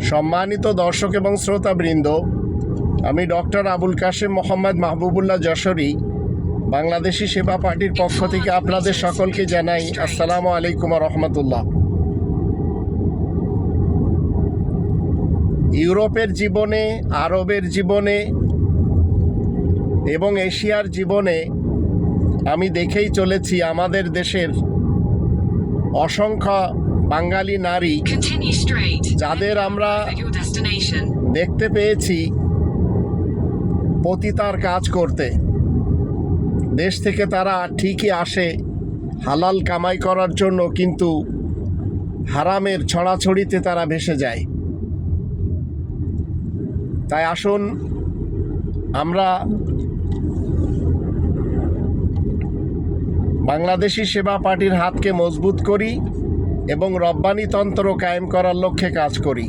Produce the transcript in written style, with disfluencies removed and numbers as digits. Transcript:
সম্মানিত দর্শক এবং শ্রোতাবৃন্দ, আমি ডক্টর আবুল কাশেম মোহাম্মদ মাহবুবুল্লাহ যশোরী বাংলাদেশি সেবা পার্টির পক্ষ থেকে আপনাদের সকলকে জানাই আসসালামু আলাইকুম ওয়া রাহমাতুল্লাহ। ইউরোপের জীবনে, আরবের জীবনে এবং এশিয়ার জীবনে আমি দেখেই চলেছি আমাদের দেশের অসংখ্য বাঙালি নারী যাদের আমরা দেখতে পেয়েছি পতিতার কাজ করতে। দেশ থেকে তারা ঠিকই আসে হালাল কামাই করার জন্য, কিন্তু হারামের ছড়াছড়িতে তারা ভেসে যায়। তাই আসুন আমরা বাংলাদেশি সেবা পার্টির হাতকে মজবুত করি এবং রব্বানি তন্ত্র কায়েম করার লক্ষ্যে কাজ করি।